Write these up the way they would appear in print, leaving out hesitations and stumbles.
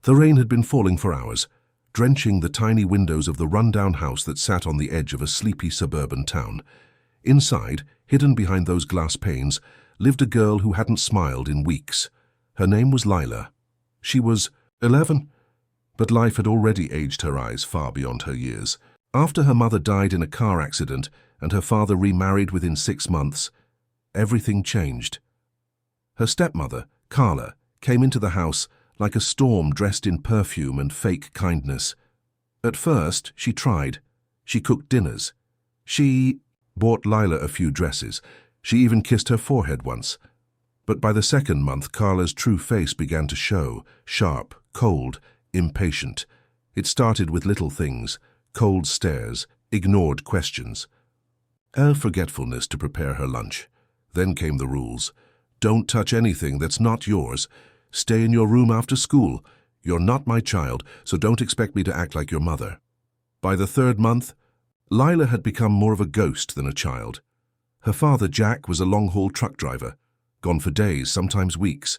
The rain had been falling for hours, drenching the tiny windows of the rundown house that sat on the edge of a sleepy suburban town. Inside, hidden behind those glass panes, lived a girl who hadn't smiled in weeks. Her name was Lila. She was 11, but life had already aged her eyes far beyond her years. After her mother died in a car accident and her father remarried within 6 months, everything changed. Her stepmother, Carla, came into the house like a storm dressed in perfume and fake kindness. At first, she tried. She cooked dinners. She bought Lila a few dresses. She even kissed her forehead once. But by the second month, Carla's true face began to show, sharp, cold, impatient. It started with little things, cold stares, ignored questions. Forgetfulness to prepare her lunch. Then came the rules. Don't touch anything that's not yours. Stay in your room after school. You're not my child, so don't expect me to act like your mother. By the third month, Lila had become more of a ghost than a child. Her father, Jack, was a long-haul truck driver, gone for days, sometimes weeks.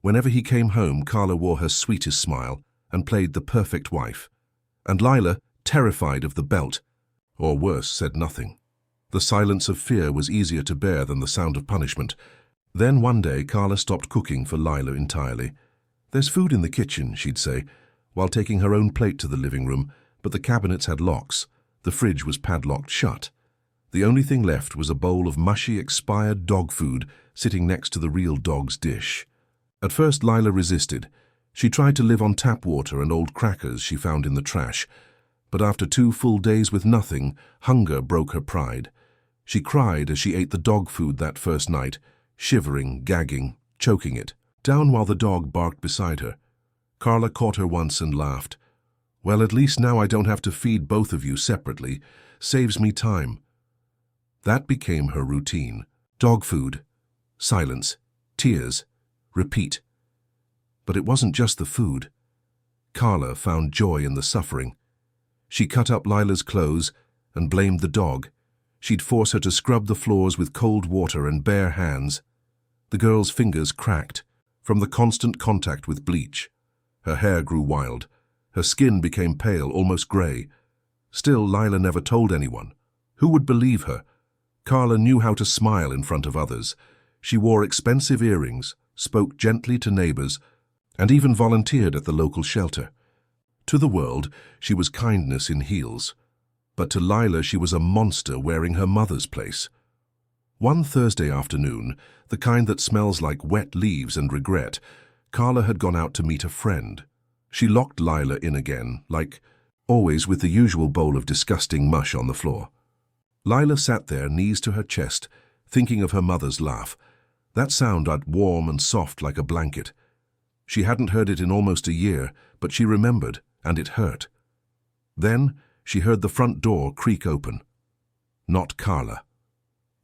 Whenever he came home, Carla wore her sweetest smile and played the perfect wife. And Lila, terrified of the belt, or worse, said nothing. The silence of fear was easier to bear than the sound of punishment. Then one day, Carla stopped cooking for Lila entirely. "There's food in the kitchen," she'd say, while taking her own plate to the living room, but the cabinets had locks. The fridge was padlocked shut. The only thing left was a bowl of mushy, expired dog food sitting next to the real dog's dish. At first, Lila resisted. She tried to live on tap water and old crackers she found in the trash. But after 2 full days with nothing, hunger broke her pride. She cried as she ate the dog food that first night, shivering, gagging, choking it, down while the dog barked beside her. Carla caught her once and laughed. "Well, at least now I don't have to feed both of you separately. Saves me time." That became her routine. Dog food, silence, tears, repeat. But it wasn't just the food. Carla found joy in the suffering. She cut up Lila's clothes and blamed the dog. She'd force her to scrub the floors with cold water and bare hands. The girl's fingers cracked from the constant contact with bleach. Her hair grew wild. Her skin became pale, almost grey. Still, Lila never told anyone. Who would believe her? Carla knew how to smile in front of others. She wore expensive earrings, spoke gently to neighbors, and even volunteered at the local shelter. To the world, she was kindness in heels. But to Lila, she was a monster wearing her mother's place. One Thursday afternoon, the kind that smells like wet leaves and regret, Carla had gone out to meet a friend. She locked Lila in again, like always, with the usual bowl of disgusting mush on the floor. Lila sat there, knees to her chest, thinking of her mother's laugh. That sounded warm and soft like a blanket. She hadn't heard it in almost a year, but she remembered, and it hurt. Then she heard the front door creak open. Not Carla.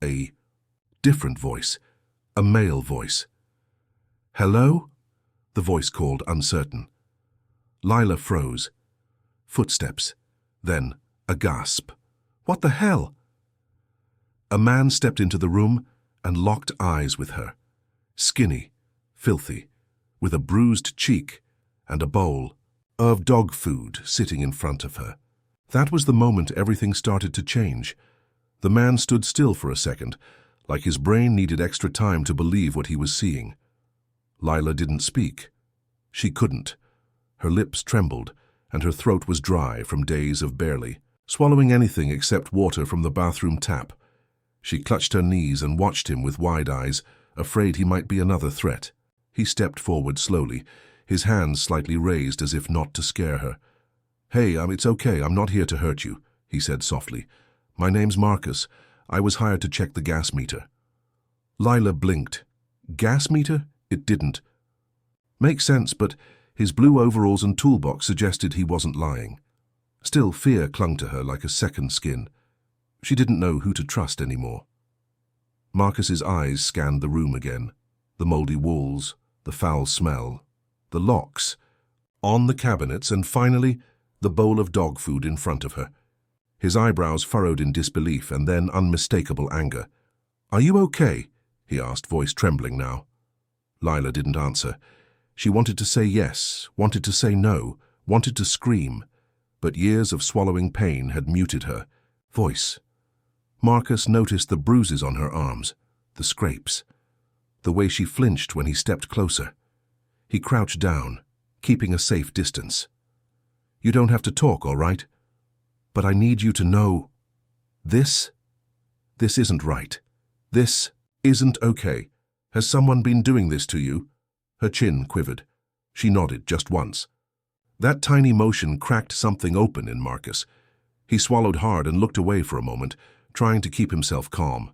A different voice. A male voice. "Hello?" the voice called, uncertain. Lila froze. Footsteps. Then a gasp. "What the hell?" A man stepped into the room and locked eyes with her. Skinny, filthy, with a bruised cheek and a bowl of dog food sitting in front of her. That was the moment everything started to change. The man stood still for a second, like his brain needed extra time to believe what he was seeing. Lila didn't speak. She couldn't. Her lips trembled, and her throat was dry from days of barely swallowing anything except water from the bathroom tap. She clutched her knees and watched him with wide eyes, afraid he might be another threat. He stepped forward slowly, his hands slightly raised as if not to scare her. "Hey, it's okay, I'm not here to hurt you," he said softly. "My name's Marcus. I was hired to check the gas meter." Lila blinked. Gas meter? It didn't. Makes sense, but his blue overalls and toolbox suggested he wasn't lying. Still, fear clung to her like a second skin. She didn't know who to trust anymore. Marcus's eyes scanned the room again. The moldy walls, the foul smell, the locks, on the cabinets, and finally, the bowl of dog food in front of her. His eyebrows furrowed in disbelief and then unmistakable anger. "Are you okay?" he asked, voice trembling now. Lila didn't answer. She wanted to say yes, wanted to say no, wanted to scream, but years of swallowing pain had muted her voice. Marcus noticed the bruises on her arms, the scrapes, the way she flinched when he stepped closer. He crouched down, keeping a safe distance. "You don't have to talk, all right? But I need you to know this isn't right. This isn't okay. Has someone been doing this to you?" Her chin quivered. She nodded just once. That tiny motion cracked something open in Marcus. He swallowed hard and looked away for a moment, trying to keep himself calm.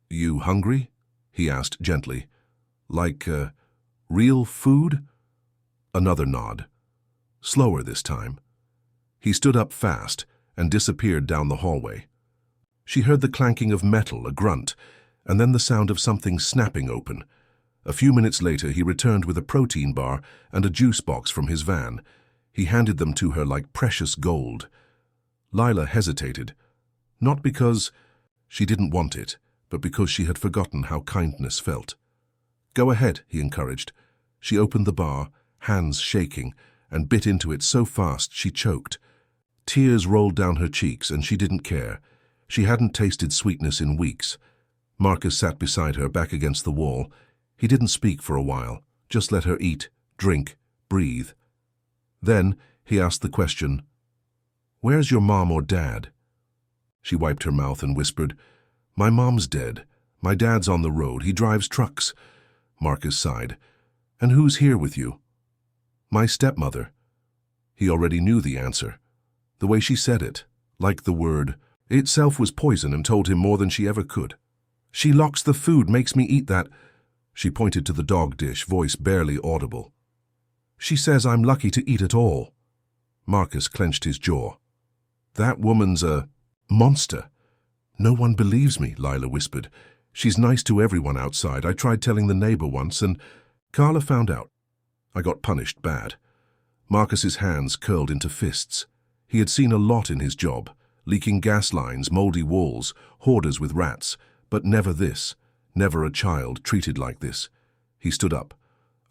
"You hungry?" he asked gently. "Like, real food?" Another nod. Slower this time. He stood up fast and disappeared down the hallway. She heard the clanking of metal, a grunt, and then the sound of something snapping open. A few minutes later, he returned with a protein bar and a juice box from his van. He handed them to her like precious gold. Lila hesitated, not because she didn't want it, but because she had forgotten how kindness felt. "Go ahead," he encouraged. She opened the bar, hands shaking, and bit into it so fast she choked. Tears rolled down her cheeks, and she didn't care. She hadn't tasted sweetness in weeks. Marcus sat beside her, back against the wall. He didn't speak for a while, just let her eat, drink, breathe. Then he asked the question, "Where's your mom or dad?" She wiped her mouth and whispered, "My mom's dead. My dad's on the road. He drives trucks." Marcus sighed. "And who's here with you?" "My stepmother." He already knew the answer. The way she said it, like the word itself, was poison and told him more than she ever could. "She locks the food, makes me eat that." She pointed to the dog dish, voice barely audible. "She says I'm lucky to eat at all." Marcus clenched his jaw. "That woman's a monster." "No one believes me," Lila whispered. "She's nice to everyone outside. I tried telling the neighbor once, and Carla found out. I got punished bad." Marcus's hands curled into fists. He had seen a lot in his job, leaking gas lines, moldy walls, hoarders with rats, but never this, never a child treated like this. He stood up.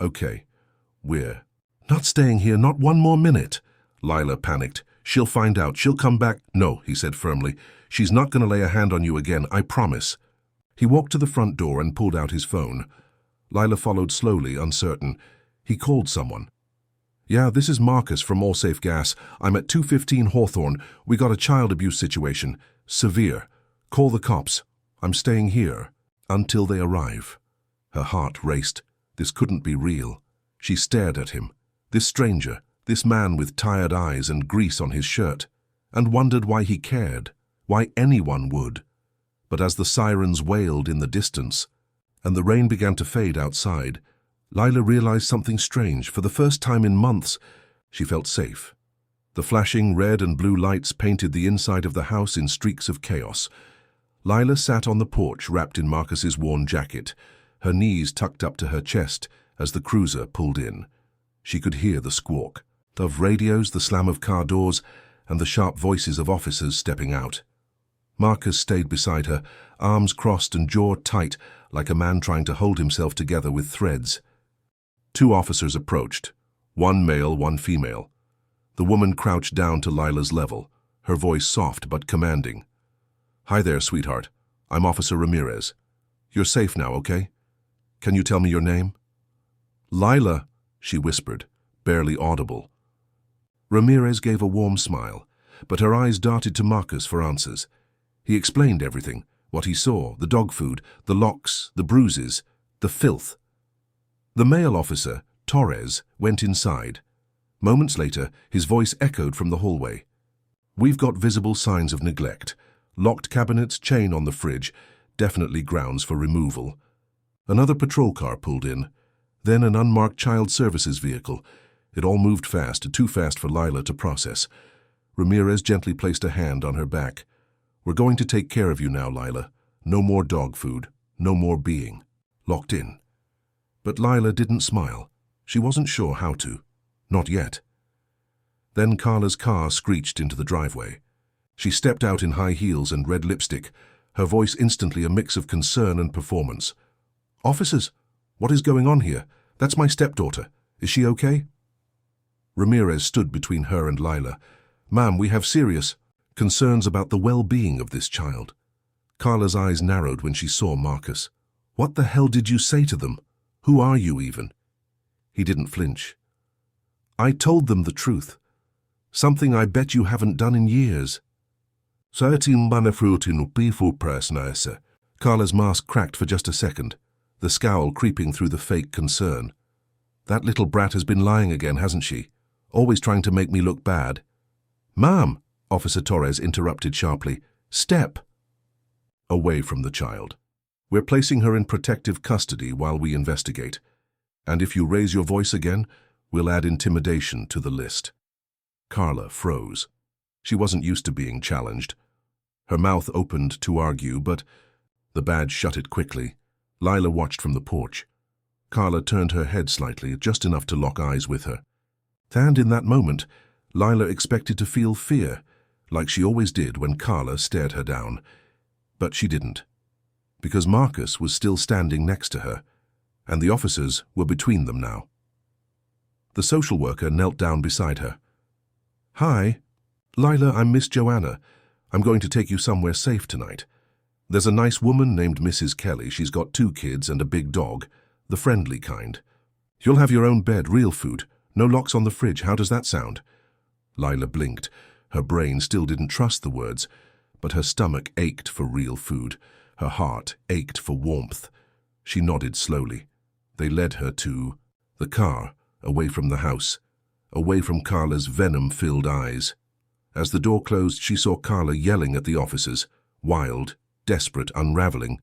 "Okay, we're not staying here, not one more minute." Lila panicked. "She'll find out. She'll come back." "No," he said firmly. "She's not going to lay a hand on you again, I promise." He walked to the front door and pulled out his phone. Lila followed slowly, uncertain. He called someone. "Yeah, this is Marcus from Allsafe Gas. I'm at 215 Hawthorne. We got a child abuse situation. Severe. Call the cops. I'm staying here until they arrive." Her heart raced. This couldn't be real. She stared at him. This stranger, this man with tired eyes and grease on his shirt, and wondered why he cared, why anyone would. But as the sirens wailed in the distance, and the rain began to fade outside, Lila realized something strange. For the first time in months, she felt safe. The flashing red and blue lights painted the inside of the house in streaks of chaos. Lila sat on the porch, wrapped in Marcus's worn jacket, her knees tucked up to her chest as the cruiser pulled in. She could hear the squawk of radios, the slam of car doors, and the sharp voices of officers stepping out. Marcus stayed beside her, arms crossed and jaw tight, like a man trying to hold himself together with threads. 2 officers approached, 1 male, 1 female. The woman crouched down to Lila's level, her voice soft but commanding. "Hi there, sweetheart. I'm Officer Ramirez. You're safe now, okay? Can you tell me your name?" "Lila," she whispered, barely audible. Ramirez gave a warm smile, but her eyes darted to Marcus for answers. He explained everything, what he saw, the dog food, the locks, the bruises, the filth. The male officer, Torres, went inside. Moments later, his voice echoed from the hallway. "We've got visible signs of neglect. Locked cabinets, chain on the fridge, definitely grounds for removal." Another patrol car pulled in, then an unmarked child services vehicle. It all moved fast, too fast for Lila to process. Ramirez gently placed a hand on her back. "We're going to take care of you now, Lila. No more dog food, no more being locked in." But Lila didn't smile. She wasn't sure how to. Not yet. Then Carla's car screeched into the driveway. She stepped out in high heels and red lipstick, her voice instantly a mix of concern and performance. "Officers, what is going on here? That's my stepdaughter. Is she okay? Ramirez stood between her and Lila. Ma'am, we have serious concerns about the well-being of this child. Carla's eyes narrowed when she saw Marcus. What the hell did you say to them? Who are you even? He didn't flinch. I told them the truth. Something I bet you haven't done in years. Carla's mask cracked for just a second, the scowl creeping through the fake concern. That little brat has been lying again, hasn't she? Always trying to make me look bad. Ma'am, Officer Torres interrupted sharply. Step away from the child. We're placing her in protective custody while we investigate. And if you raise your voice again, we'll add intimidation to the list. Carla froze. She wasn't used to being challenged. Her mouth opened to argue, but the badge shut it quickly. Lila watched from the porch. Carla turned her head slightly, just enough to lock eyes with her. And in that moment, Lila expected to feel fear, like she always did when Carla stared her down. But she didn't, because Marcus was still standing next to her, and the officers were between them now. The social worker knelt down beside her. Hi, Lila, I'm Miss Joanna. I'm going to take you somewhere safe tonight. There's a nice woman named Mrs. Kelly. She's got 2 kids and a big dog, the friendly kind. You'll have your own bed, real food. No locks on the fridge. How does that sound? Lila blinked. Her brain still didn't trust the words, but her stomach ached for real food. Her heart ached for warmth. She nodded slowly. They led her to the car, away from the house, away from Carla's venom-filled eyes. As the door closed, she saw Carla yelling at the officers, wild, desperate, unraveling.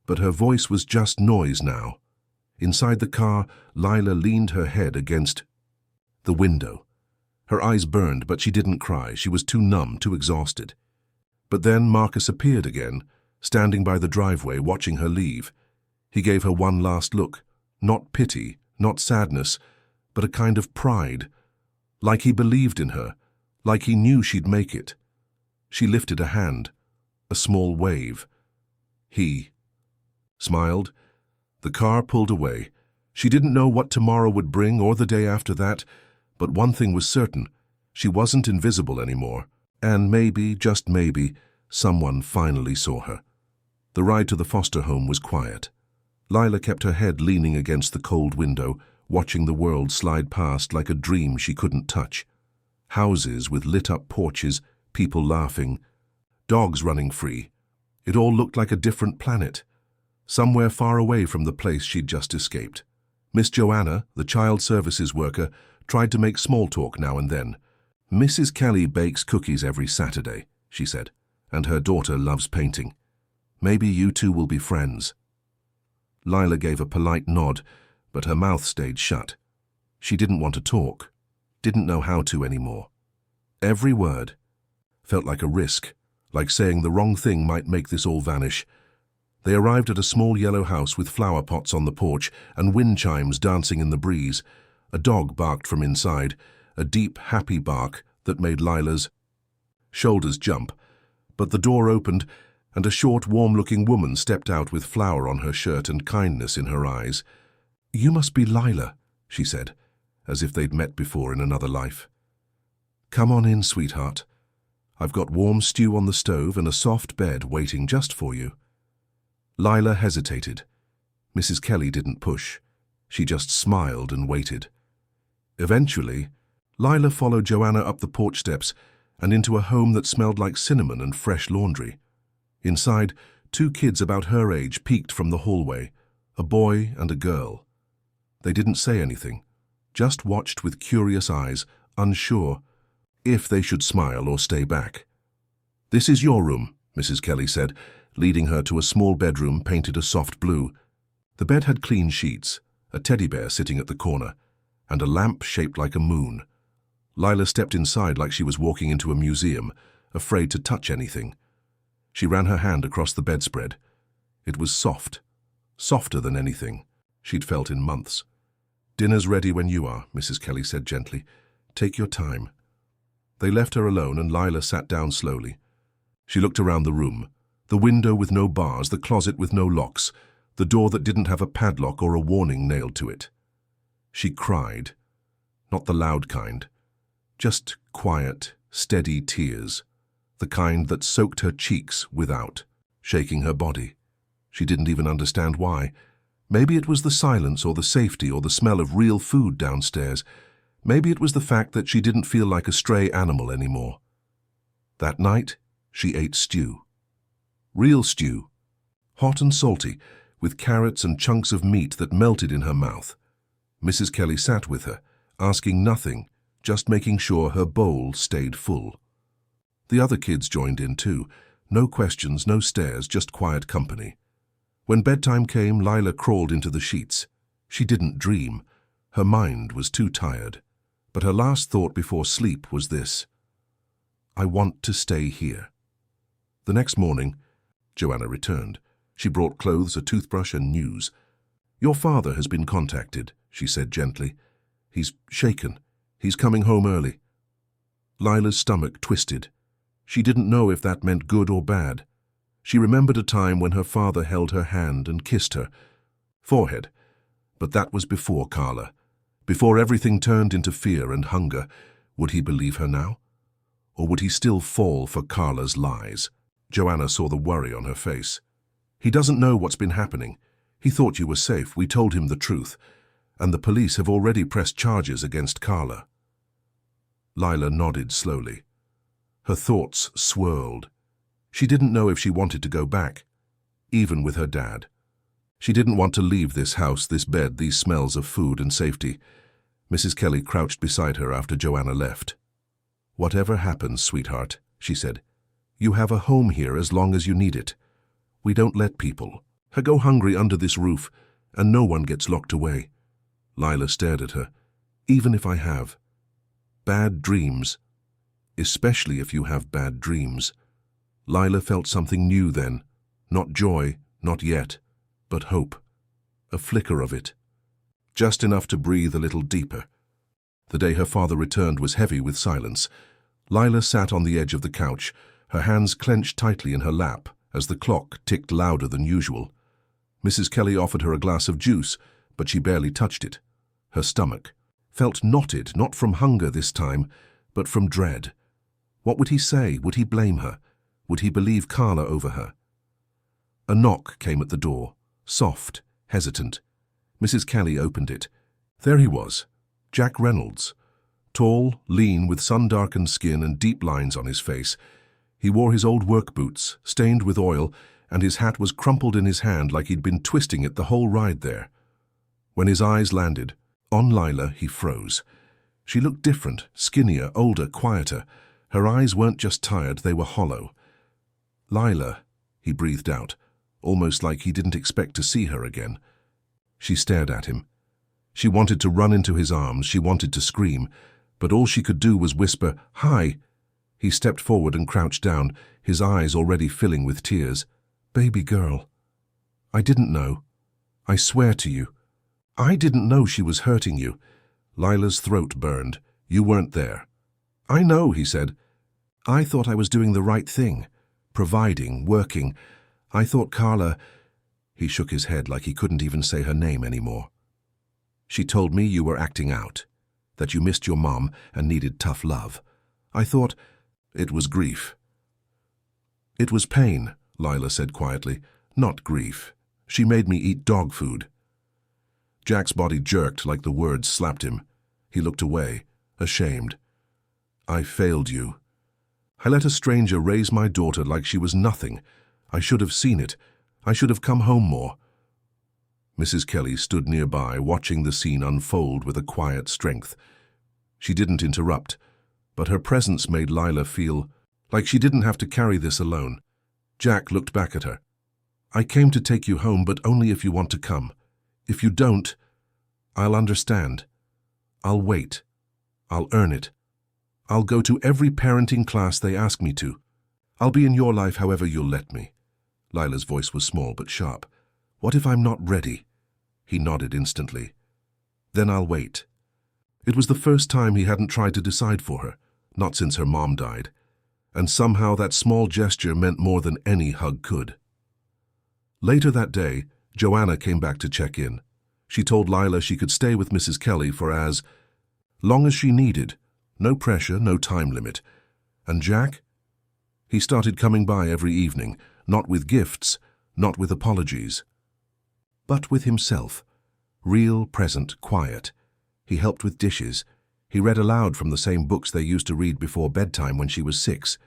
But her voice was just noise now. Inside the car, Lila leaned her head against the window. Her eyes burned, but she didn't cry. She was too numb, too exhausted. But then Marcus appeared again, standing by the driveway, watching her leave. He gave her one last look, not pity, not sadness, but a kind of pride, like he believed in her, like he knew she'd make it. She lifted a hand, a small wave. He smiled. The car pulled away. She didn't know what tomorrow would bring or the day after that, but one thing was certain. She wasn't invisible anymore, and maybe, just maybe, someone finally saw her. The ride to the foster home was quiet. Lila kept her head leaning against the cold window, watching the world slide past like a dream she couldn't touch. Houses with lit-up porches, people laughing, dogs running free. It all looked like a different planet, somewhere far away from the place she'd just escaped. Miss Joanna, the child services worker, tried to make small talk now and then. Mrs. Kelly bakes cookies every Saturday, she said, and her daughter loves painting. Maybe you two will be friends. Lila gave a polite nod, but her mouth stayed shut. She didn't want to talk, didn't know how to anymore. Every word felt like a risk, like saying the wrong thing might make this all vanish. They arrived at a small yellow house with flower pots on the porch and wind chimes dancing in the breeze. A dog barked from inside, a deep, happy bark that made Lila's shoulders jump. But the door opened, and a short, warm-looking woman stepped out with flour on her shirt and kindness in her eyes. "You must be Lila," she said, as if they'd met before in another life. "Come on in, sweetheart. I've got warm stew on the stove and a soft bed waiting just for you." Lila hesitated. Mrs. Kelly didn't push. She just smiled and waited. Eventually, Lila followed Joanna up the porch steps and into a home that smelled like cinnamon and fresh laundry. Inside, 2 kids about her age peeked from the hallway, a boy and a girl. They didn't say anything, just watched with curious eyes, unsure if they should smile or stay back. "This is your room," Mrs. Kelly said, leading her to a small bedroom painted a soft blue. The bed had clean sheets, a teddy bear sitting at the corner, and a lamp shaped like a moon. Lila stepped inside like she was walking into a museum, afraid to touch anything. She ran her hand across the bedspread. It was soft, softer than anything she'd felt in months. "Dinner's ready when you are," Mrs. Kelly said gently. "Take your time." They left her alone and Lila sat down slowly. She looked around the room, the window with no bars, the closet with no locks, the door that didn't have a padlock or a warning nailed to it. She cried, Not the loud kind. Just quiet, steady tears. The kind that soaked her cheeks without, shaking her body. She didn't even understand why. Maybe it was the silence or the safety or the smell of real food downstairs. Maybe it was the fact that she didn't feel like a stray animal anymore. That night, she ate stew. Real stew. Hot and salty, with carrots and chunks of meat that melted in her mouth. Mrs. Kelly sat with her, asking nothing, just making sure her bowl stayed full. The other kids joined in too. No questions, no stares, just quiet company. When bedtime came, Lila crawled into the sheets. She didn't dream. Her mind was too tired. But her last thought before sleep was this: I want to stay here. The next morning, Joanna returned. She brought clothes, a toothbrush, and news. Your father has been contacted, she said gently. He's shaken. He's coming home early. Lila's stomach twisted. She didn't know if that meant good or bad. She remembered a time when her father held her hand and kissed her forehead. But that was before Carla. Before everything turned into fear and hunger. Would he believe her now? Or would he still fall for Carla's lies? Joanna saw the worry on her face. He doesn't know what's been happening. He thought you were safe. We told him the truth. And the police have already pressed charges against Carla. Lila nodded slowly. Her thoughts swirled. She didn't know if she wanted to go back, even with her dad. She didn't want to leave this house, this bed, these smells of food and safety. Mrs. Kelly crouched beside her after Joanna left. Whatever happens, sweetheart, she said, you have a home here as long as you need it. We don't let people go hungry under this roof, and no one gets locked away. Lila stared at her. Even if I have bad dreams, especially if you have bad dreams. Lila felt something new then. Not joy, not yet, but hope. A flicker of it. Just enough to breathe a little deeper. The day her father returned was heavy with silence. Lila sat on the edge of the couch, her hands clenched tightly in her lap as the clock ticked louder than usual. Mrs. Kelly offered her a glass of juice, but she barely touched it. Her stomach felt knotted, not from hunger this time, but from dread. What would he say? Would he blame her? Would he believe Carla over her? A knock came at the door, soft, hesitant. Mrs. Kelly opened it. There he was, Jack Reynolds. Tall, lean, with sun-darkened skin and deep lines on his face. He wore his old work boots, stained with oil, and his hat was crumpled in his hand like he'd been twisting it the whole ride there. When his eyes landed on Lila, he froze. She looked different, skinnier, older, quieter. Her eyes weren't just tired, they were hollow. Lila, he breathed out, almost like he didn't expect to see her again. She stared at him. She wanted to run into his arms, she wanted to scream, but all she could do was whisper, "Hi." He stepped forward and crouched down, his eyes already filling with tears. "Baby girl, I didn't know. I swear to you. I didn't know she was hurting you." Lila's throat burned. "You weren't there." "I know," he said. "I thought I was doing the right thing. Providing, working. I thought Carla—" He shook his head like he couldn't even say her name anymore. "She told me you were acting out, that you missed your mom and needed tough love. I thought—" It was grief. "It was pain," Lila said quietly, "not grief. She made me eat dog food." Jack's body jerked like the words slapped him. He looked away, ashamed. "I failed you. I let a stranger raise my daughter like she was nothing. I should have seen it. I should have come home more." Mrs. Kelly stood nearby, watching the scene unfold with a quiet strength. She didn't interrupt, but her presence made Lila feel like she didn't have to carry this alone. Jack looked back at her. "I came to take you home, but only if you want to come. If you don't, I'll understand. I'll wait. I'll earn it. I'll go to every parenting class they ask me to. I'll be in your life however you'll let me." Lila's voice was small but sharp. "What if I'm not ready?" He nodded instantly. "Then I'll wait." It was the first time he hadn't tried to decide for her, not since her mom died. And somehow that small gesture meant more than any hug could. Later that day, Joanna came back to check in. She told Lila she could stay with Mrs. Kelly Long as she needed. No pressure, no time limit. And Jack? He started coming by every evening, not with gifts, not with apologies, but with himself. Real, present, quiet. He helped with dishes. He read aloud from the same books they used to read before bedtime when she was 6.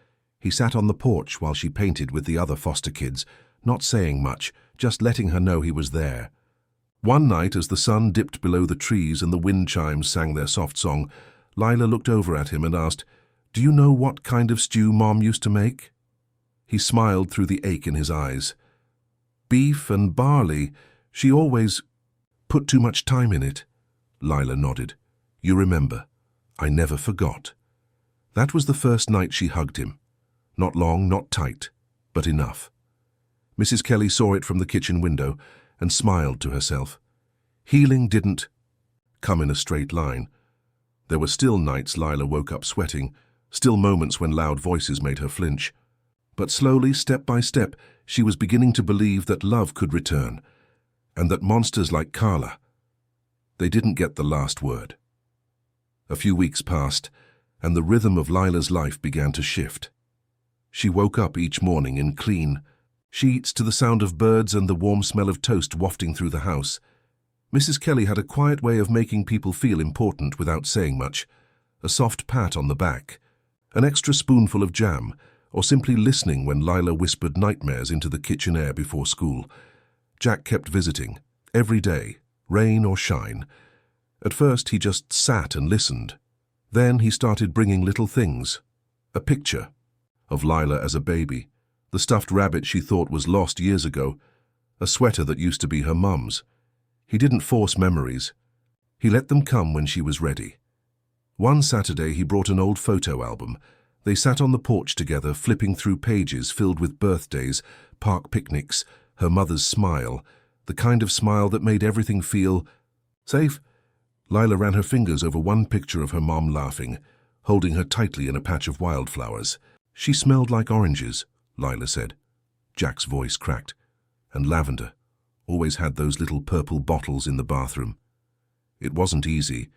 He sat on the porch while she painted with the other foster kids, not saying much, just letting her know he was there. One night, as the sun dipped below the trees and the wind chimes sang their soft song, Lila looked over at him and asked, "Do you know what kind of stew Mom used to make?" He smiled through the ache in his eyes. "Beef and barley. She always put too much time in it." Lila nodded. "You remember. I never forgot." That was the first night she hugged him. Not long, not tight, but enough. Mrs. Kelly saw it from the kitchen window and smiled to herself. Healing didn't come in a straight line. There were still nights Lila woke up sweating, still moments when loud voices made her flinch. But slowly, step by step, she was beginning to believe that love could return, and that monsters like Carla, they didn't get the last word. A few weeks passed, and the rhythm of Lila's life began to shift. She woke up each morning in clean sheets to the sound of birds and the warm smell of toast wafting through the house. Mrs. Kelly had a quiet way of making people feel important without saying much. A soft pat on the back, an extra spoonful of jam, or simply listening when Lila whispered nightmares into the kitchen air before school. Jack kept visiting, every day, rain or shine. At first he just sat and listened. Then he started bringing little things. A picture of Lila as a baby, the stuffed rabbit she thought was lost years ago, a sweater that used to be her mum's. He didn't force memories. He let them come when she was ready. One Saturday he brought an old photo album. They sat on the porch together, flipping through pages filled with birthdays, park picnics, her mother's smile, the kind of smile that made everything feel safe. Lila ran her fingers over one picture of her mom laughing, holding her tightly in a patch of wildflowers. "She smelled like oranges," Lila said. Jack's voice cracked. "And lavender. Always had those little purple bottles in the bathroom." It wasn't easy,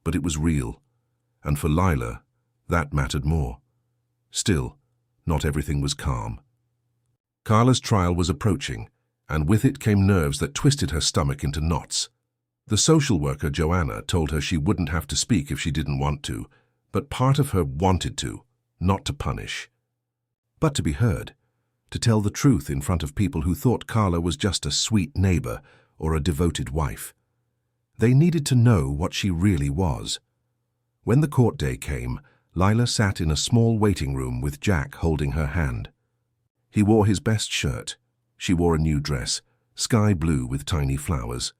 but it was real. And for Lila, that mattered more. Still, not everything was calm. Carla's trial was approaching, and with it came nerves that twisted her stomach into knots. The social worker, Joanna, told her she wouldn't have to speak if she didn't want to, but part of her wanted to, not to punish, but to be heard, to tell the truth in front of people who thought Carla was just a sweet neighbor or a devoted wife. They needed to know what she really was. When the court day came, Lila sat in a small waiting room with Jack holding her hand. He wore his best shirt. She wore a new dress, sky blue with tiny flowers.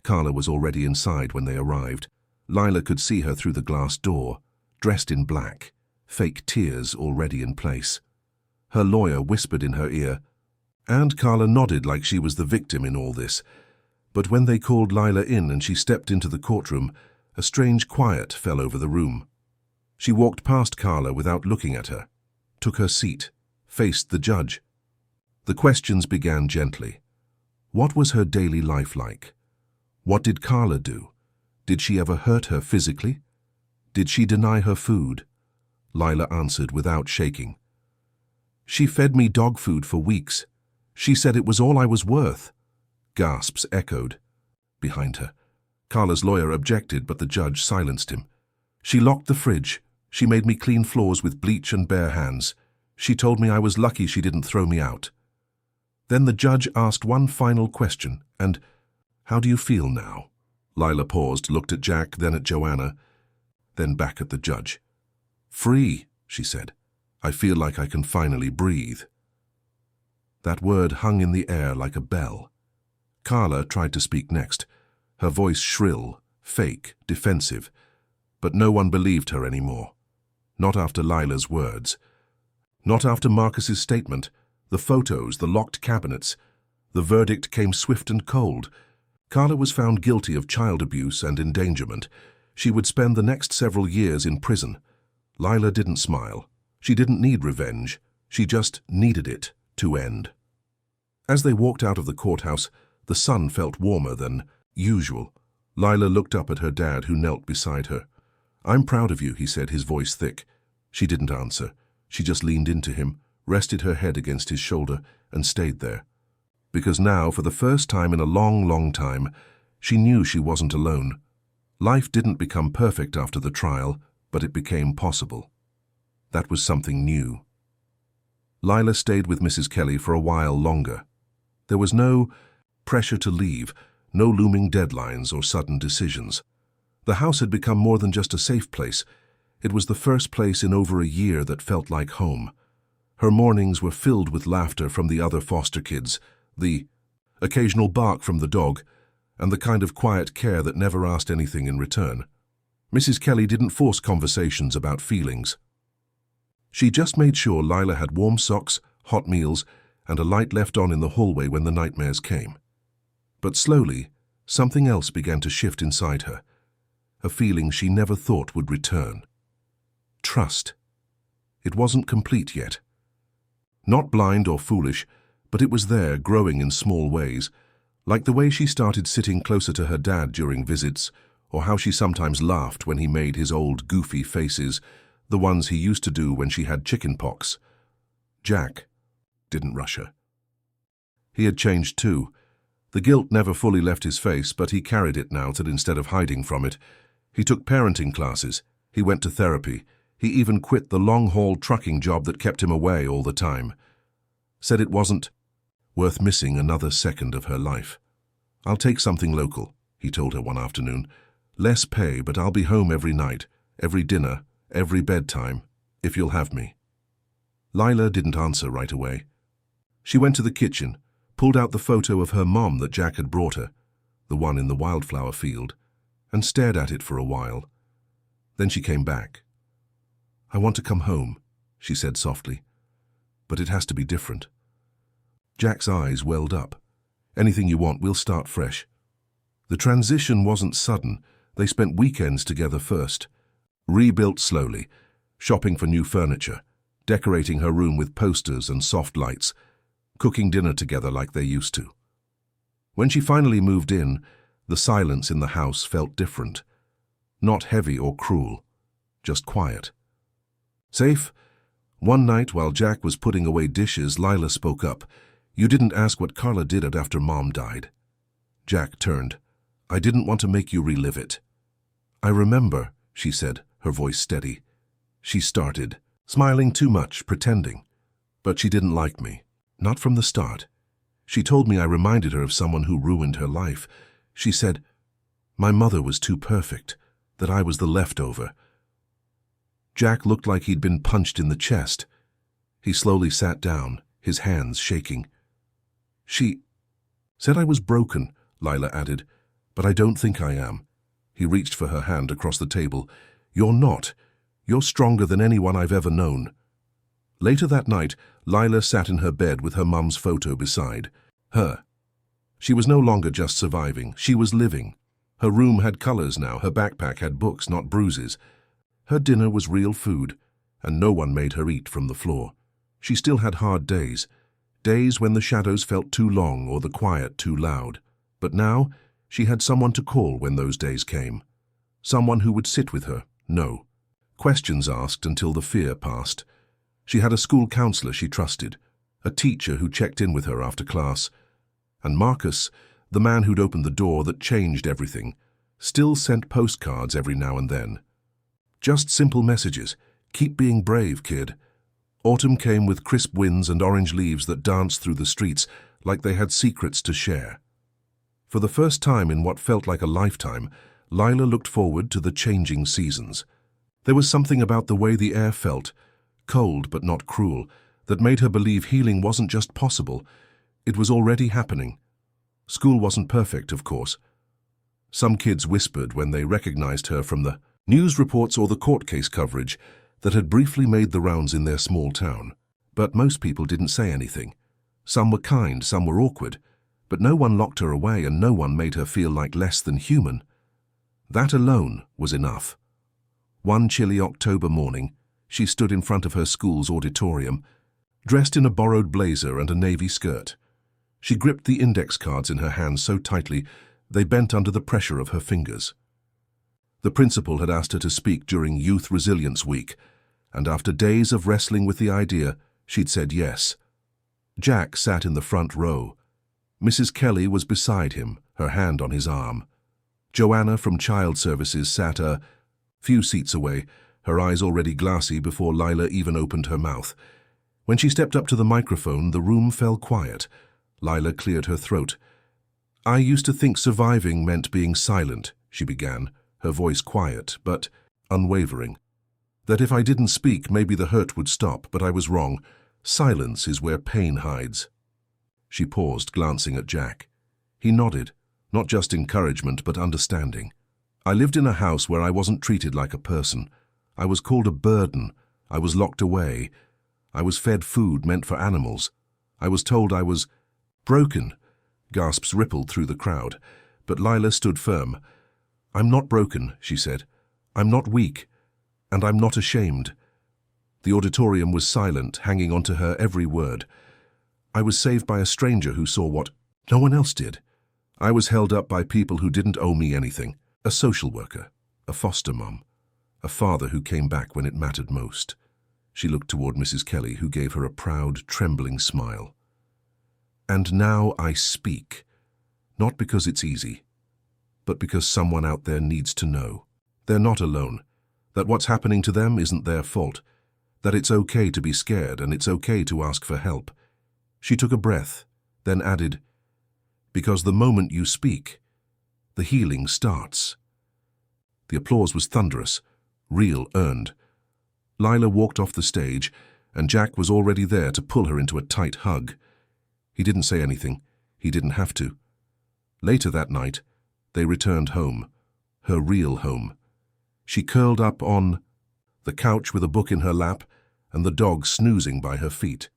Carla was already inside when they arrived. Lila could see her through the glass door, dressed in black, fake tears already in place. Her lawyer whispered in her ear, and Carla nodded like she was the victim in all this. But when they called Lila in and she stepped into the courtroom, a strange quiet fell over the room. She walked past Carla without looking at her, took her seat, faced the judge. The questions began gently. What was her daily life like? What did Carla do? Did she ever hurt her physically? Did she deny her food? Lila answered without shaking. "She fed me dog food for weeks. She said it was all I was worth." Gasps echoed behind her. Carla's lawyer objected, but the judge silenced him. "She locked the fridge. She made me clean floors with bleach and bare hands. She told me I was lucky she didn't throw me out." Then the judge asked one final question, and, "How do you feel now?" Lila paused, looked at Jack, then at Joanna, then back at the judge. "Free," she said. "I feel like I can finally breathe." That word hung in the air like a bell. Carla tried to speak next, her voice shrill, fake, defensive, but no one believed her anymore. Not after Lila's words. Not after Marcus's statement, the photos, the locked cabinets. The verdict came swift and cold. Carla was found guilty of child abuse and endangerment. She would spend the next several years in prison. Lila didn't smile. She didn't need revenge. She just needed it to end. As they walked out of the courthouse, the sun felt warmer than usual. Lila looked up at her dad, who knelt beside her. "I'm proud of you," he said, his voice thick. She didn't answer. She just leaned into him, rested her head against his shoulder, and stayed there. Because now, for the first time in a long, long time, she knew she wasn't alone. Life didn't become perfect after the trial, but it became possible. That was something new. Lila stayed with Mrs. Kelly for a while longer. There was no pressure to leave, no looming deadlines or sudden decisions. The house had become more than just a safe place. It was the first place in over a year that felt like home. Her mornings were filled with laughter from the other foster kids, the occasional bark from the dog, and the kind of quiet care that never asked anything in return. Mrs. Kelly didn't force conversations about feelings. She just made sure Lila had warm socks, hot meals, and a light left on in the hallway when the nightmares came. But slowly, something else began to shift inside her, a feeling she never thought would return. Trust. It wasn't complete yet. Not blind or foolish, but it was there, growing in small ways, like the way she started sitting closer to her dad during visits, or how she sometimes laughed when he made his old goofy faces, the ones he used to do when she had chicken pox. Jack didn't rush her. He had changed too. The guilt never fully left his face, but he carried it now that instead of hiding from it. He took parenting classes, he went to therapy, he even quit the long-haul trucking job that kept him away all the time. Said it wasn't worth missing another second of her life. "I'll take something local," he told her one afternoon. "Less pay, but I'll be home every night, every dinner, every bedtime, if you'll have me." Lila didn't answer right away. She went to the kitchen, pulled out the photo of her mom that Jack had brought her, the one in the wildflower field, and stared at it for a while. Then she came back. "I want to come home," she said softly, "but it has to be different." Jack's eyes welled up. "Anything you want, we'll start fresh." The transition wasn't sudden. They spent weekends together first. Rebuilt slowly, shopping for new furniture, decorating her room with posters and soft lights, cooking dinner together like they used to. When she finally moved in, the silence in the house felt different. Not heavy or cruel, just quiet. Safe? One night while Jack was putting away dishes, Lila spoke up. "You didn't ask what Carla did after Mom died." Jack turned. "I didn't want to make you relive it." "I remember," she said, her voice steady. "She started, smiling too much, pretending. But she didn't like me. Not from the start. She told me I reminded her of someone who ruined her life. She said, my mother was too perfect, that I was the leftover." Jack looked like he'd been punched in the chest. He slowly sat down, his hands shaking. "She said I was broken," Lila added, "but I don't think I am." He reached for her hand across the table. "You're not. You're stronger than anyone I've ever known." Later that night, Lila sat in her bed with her mum's photo beside her. She was no longer just surviving, she was living. Her room had colors now, her backpack had books, not bruises. Her dinner was real food, and no one made her eat from the floor. She still had hard days, days when the shadows felt too long or the quiet too loud. But now, she had someone to call when those days came. Someone who would sit with her, no questions asked until the fear passed. She had a school counselor she trusted, a teacher who checked in with her after class. And Marcus, the man who'd opened the door that changed everything, still sent postcards every now and then. Just simple messages. "Keep being brave, kid." Autumn came with crisp winds and orange leaves that danced through the streets like they had secrets to share. For the first time in what felt like a lifetime, Lila looked forward to the changing seasons. There was something about the way the air felt, cold but not cruel, that made her believe healing wasn't just possible, it was already happening. School wasn't perfect, of course. Some kids whispered when they recognized her from the news reports or the court case coverage that had briefly made the rounds in their small town. But most people didn't say anything. Some were kind, some were awkward, but no one locked her away and no one made her feel like less than human. That alone was enough. One chilly October morning, she stood in front of her school's auditorium, dressed in a borrowed blazer and a navy skirt. She gripped the index cards in her hands so tightly They bent under the pressure of her fingers. The principal had asked her to speak during Youth Resilience Week, and after days of wrestling with the idea, she'd said yes. Jack sat in the front row. Mrs. Kelly was beside him, her hand on his arm. Joanna from Child Services sat a few seats away, her eyes already glassy before Lila even opened her mouth. When she stepped up to the microphone, the room fell quiet. Lila cleared her throat. "I used to think surviving meant being silent," she began, her voice quiet but unwavering. "That if I didn't speak, maybe the hurt would stop, but I was wrong. Silence is where pain hides." She paused, glancing at Jack. He nodded, not just encouragement but understanding. "I lived in a house where I wasn't treated like a person. I was called a burden. I was locked away. I was fed food meant for animals. I was told I was broken." Gasps rippled through the crowd, but Lila stood firm. "I'm not broken," she said. "I'm not weak, and I'm not ashamed." The auditorium was silent, hanging on to her every word. "I was saved by a stranger who saw what no one else did. I was held up by people who didn't owe me anything. A social worker, a foster mom, a father who came back when it mattered most." She looked toward Mrs. Kelly, who gave her a proud, trembling smile. "And now I speak, not because it's easy, but because someone out there needs to know. They're not alone, that what's happening to them isn't their fault, that it's okay to be scared and it's okay to ask for help." She took a breath, then added, "Because the moment you speak, the healing starts." The applause was thunderous, real, earned. Lila walked off the stage, and Jack was already there to pull her into a tight hug. He didn't say anything. He didn't have to. Later that night, they returned home, her real home. She curled up on the couch with a book in her lap and the dog snoozing by her feet.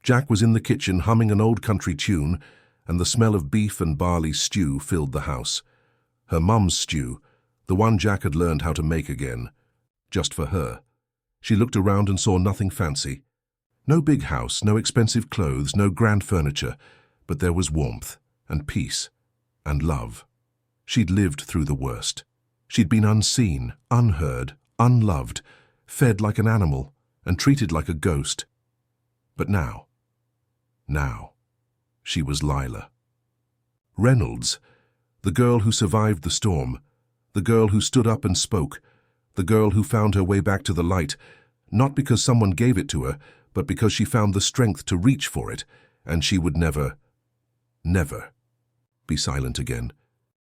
Jack was in the kitchen humming an old country tune, and the smell of beef and barley stew filled the house. Her mum's stew, the one Jack had learned how to make again, just for her. She looked around and saw nothing fancy. No big house, no expensive clothes, no grand furniture, but there was warmth and peace and love. She'd lived through the worst. She'd been unseen, unheard, unloved, fed like an animal and treated like a ghost. But now, she was Lila. Reynolds, the girl who survived the storm, the girl who stood up and spoke, the girl who found her way back to the light, not because someone gave it to her, but because she found the strength to reach for it, and she would never be silent again.